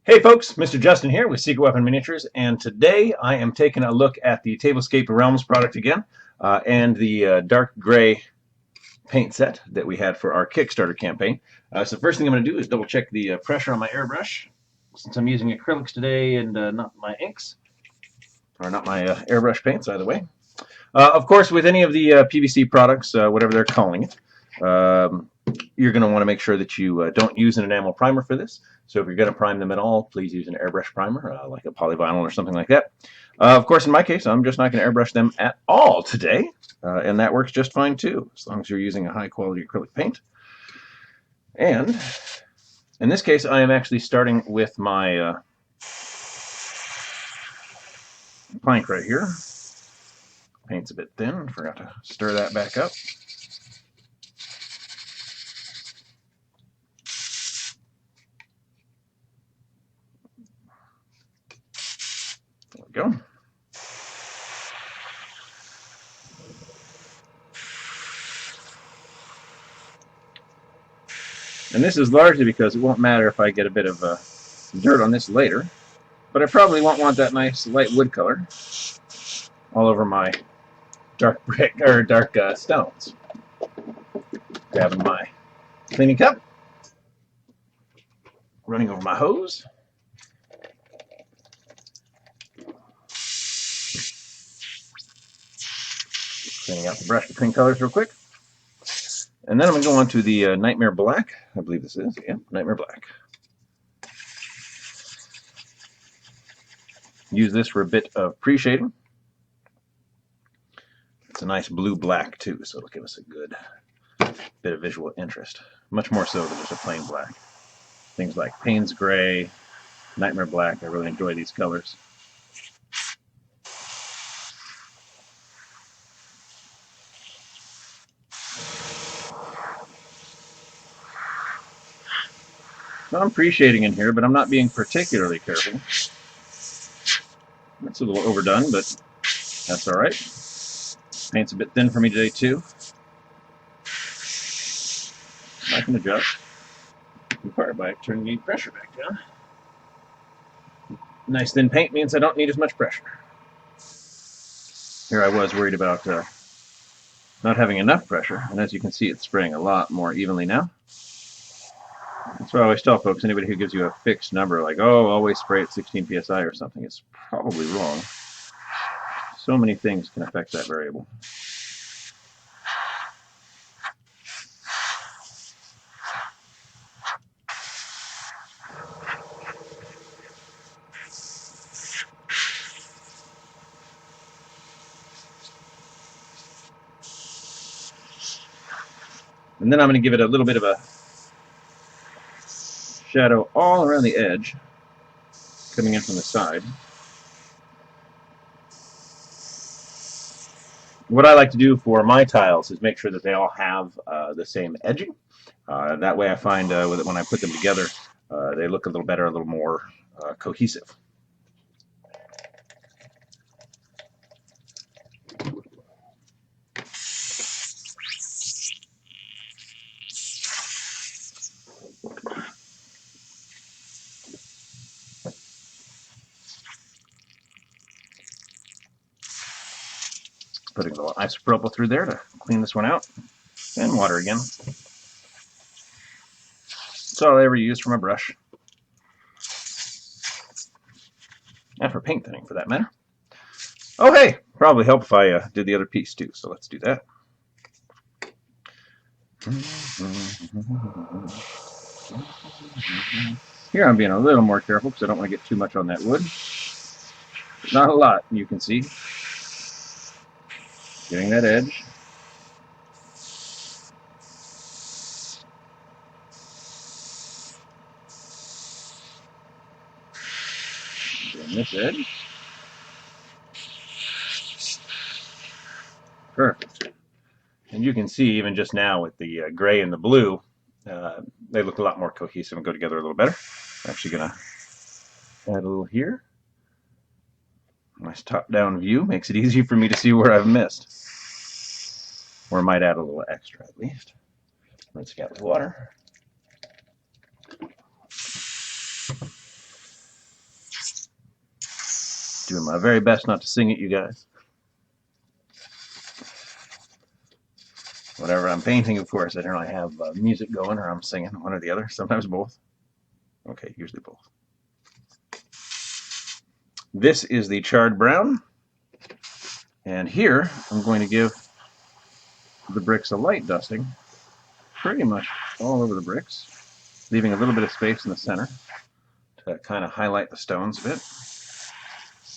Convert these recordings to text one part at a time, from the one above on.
Hey folks, Mr. Justin here with Secret Weapon Miniatures, and today I am taking a look at the Tablescape Realms product again, and the dark gray paint set that we had for our Kickstarter campaign. So first thing I'm going to do is double check the pressure on my airbrush, since I'm using acrylics today and not my inks, or not my airbrush paints either way. Of course, with any of the PVC products, whatever they're calling it, you're going to want to make sure that you don't use an enamel primer for this. So if you're going to prime them at all, please use an airbrush primer, like a polyvinyl or something like that. Of course, in my case, I'm just not going to airbrush them at all today, and that works just fine too, as long as you're using a high-quality acrylic paint. And in this case, I am actually starting with my plank right here. Paint's a bit thin, forgot to stir that back up. There we go. And this is largely because it won't matter if I get a bit of dirt on this later, but I probably won't want that nice light wood color all over my dark brick or dark stones. Grabbing my cleaning cup, running over my hose. Cleaning out the brush between colors real quick. And then I'm going to go on to the Nightmare Black. I believe this is. Yeah, Nightmare Black. Use this for a bit of pre-shading. It's a nice blue-black too, so it'll give us a good bit of visual interest. Much more so than just a plain black. Things like Payne's Gray, Nightmare Black, I really enjoy these colors. So I'm pre-shading in here, but I'm not being particularly careful. That's a little overdone, but that's all right. Paint's a bit thin for me today too. I can adjust, in part by turning the pressure back down. Nice thin paint means I don't need as much pressure. Here I was worried about not having enough pressure, and as you can see, it's spraying a lot more evenly now. That's why I always tell folks, anybody who gives you a fixed number, like, oh, always spray at 16 psi or something, is probably wrong. So many things can affect that variable. And then I'm going to give it a little bit of a shadow all around the edge, coming in from the side. What I like to do for my tiles is make sure that they all have the same edging. That way I find when I put them together, they look a little better, a little more cohesive. Putting a little isopropyl through there to clean this one out, and water again. That's all I ever use for my brush, and for paint thinning for that matter. Oh hey, probably help if I did the other piece too, so let's do that. Here I'm being a little more careful because I don't want to get too much on that wood. Not a lot, you can see. Getting that edge. Getting this edge. Perfect. And you can see even just now with the gray and the blue, they look a lot more cohesive and go together a little better. I'm actually going to add a little here. Nice top-down view. Makes it easy for me to see where I've missed. Or might add a little extra at least. Rinse it out with water. Doing my very best not to sing at you guys. Whatever I'm painting, of course, I generally have music going or I'm singing, one or the other, sometimes both. Okay, usually both. This is the charred brown, and here I'm going to give the bricks a light dusting, pretty much all over the bricks, leaving a little bit of space in the center to kind of highlight the stones a bit,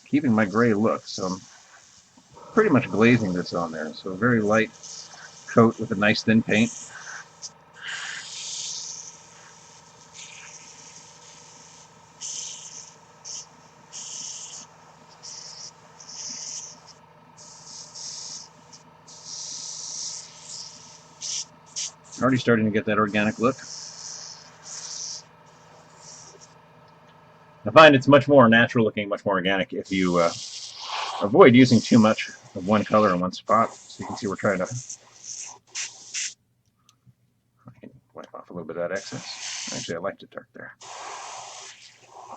keeping my gray look, so I'm pretty much glazing this on there, so a very light coat with a nice thin paint. Already starting to get that organic look. I find it's much more natural looking, much more organic if you avoid using too much of one color in one spot. So you can see we're trying to wipe off a little bit of that excess. Actually, I liked it dark there.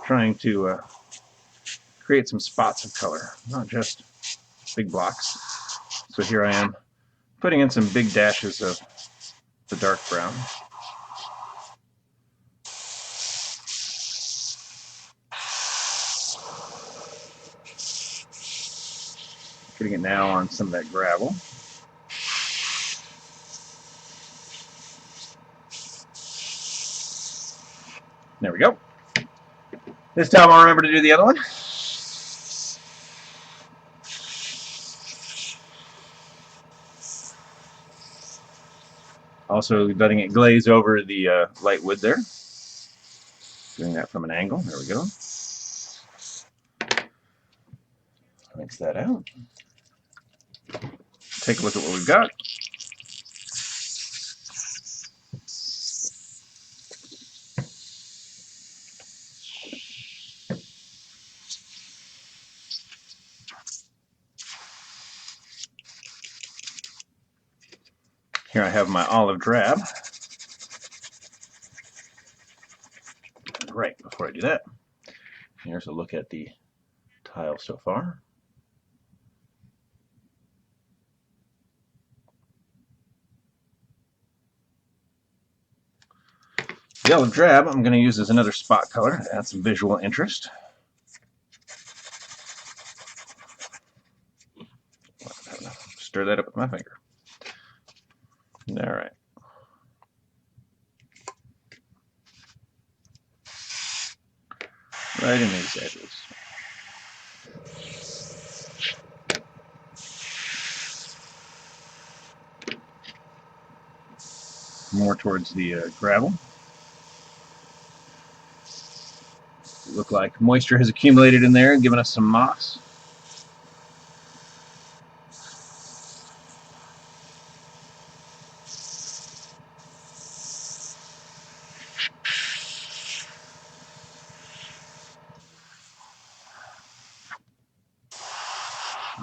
Trying to create some spots of color, not just big blocks. So here I am putting in some big dashes of the dark brown. Getting it now on some of that gravel. There we go. This time I'll remember to do the other one. Also letting it glaze over the light wood there. Doing that from an angle. There we go. Rinse that out. Take a look at what we've got. Here I have my olive drab. Right, before I do that, here's a look at the tile so far. The olive drab I'm going to use as another spot color to add some visual interest. Stir that up with my finger. All right. Right in these edges. More towards the gravel. Look like moisture has accumulated in there, giving us some moss.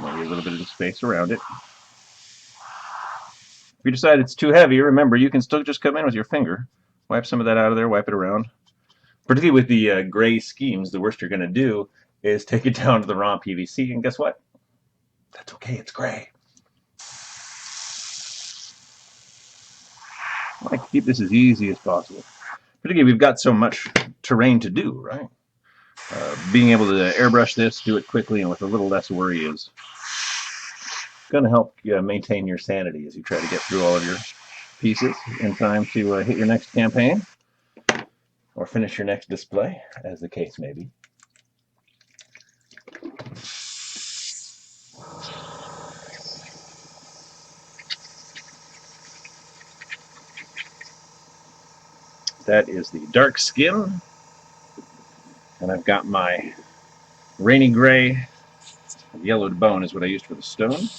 Maybe a little bit of the space around it. If you decide it's too heavy, remember you can still just come in with your finger. Wipe some of that out of there, wipe it around. Particularly with the gray schemes, the worst you're going to do is take it down to the raw PVC, and guess what? That's okay, it's gray. I like to keep this as easy as possible. Particularly, we've got so much terrain to do, right? Being able to airbrush this, do it quickly and with a little less worry is going to help maintain your sanity as you try to get through all of your pieces in time to hit your next campaign or finish your next display, as the case may be. That is the dark skin, and I've got my rainy gray. Yellowed bone is what I used for the stone.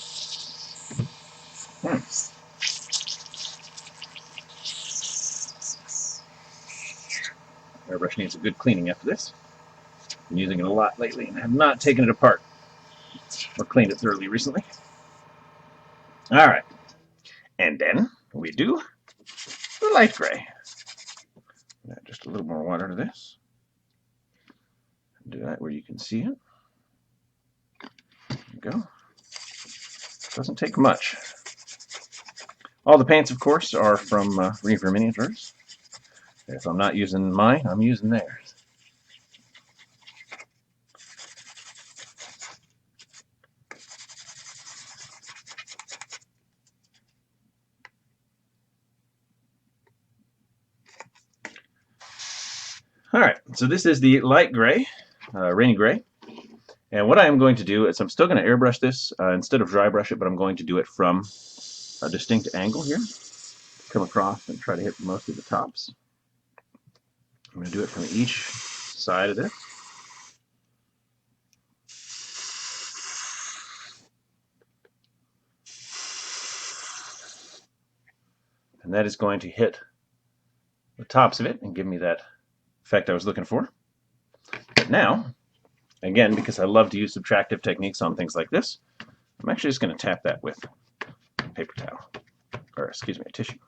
Airbrush needs a good cleaning after this. Been using it a lot lately and have not taken it apart or cleaned it thoroughly recently. All right, and then we do the light gray. Add just a little more water to this. Do that where you can see it. go. Doesn't take much. All the paints, of course, are from Reaver Miniatures. If I'm not using mine, I'm using theirs. All right, so this is the light gray, rainy gray. And what I am going to do is I'm still going to airbrush this instead of dry brush it, but I'm going to do it from a distinct angle here. Come across and try to hit most of the tops. I'm going to do it from each side of this. And that is going to hit the tops of it and give me that effect I was looking for. But now, again, because I love to use subtractive techniques on things like this, I'm actually just going to tap that with a paper towel, or excuse me, a tissue.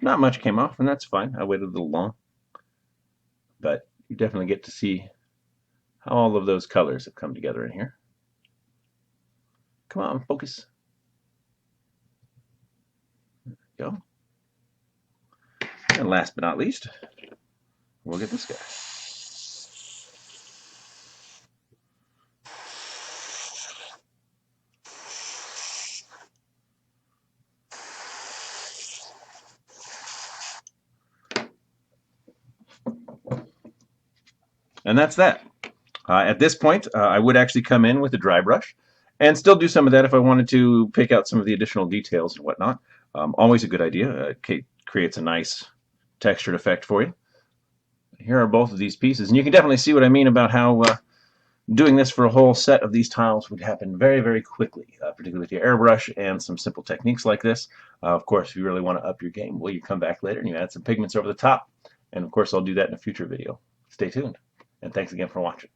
Not much came off, and that's fine. I waited a little long. But you definitely get to see how all of those colors have come together in here. Come on, focus. There we go. And last but not least, we'll get this guy. And that's that. At this point, I would actually come in with a dry brush and still do some of that if I wanted to pick out some of the additional details and whatnot. Always a good idea. It creates a nice textured effect for you. Here are both of these pieces, and you can definitely see what I mean about how doing this for a whole set of these tiles would happen very, very quickly, particularly with your airbrush and some simple techniques like this. Of course, if you really want to up your game, well, you come back later and you add some pigments over the top. And of course, I'll do that in a future video. Stay tuned. And thanks again for watching.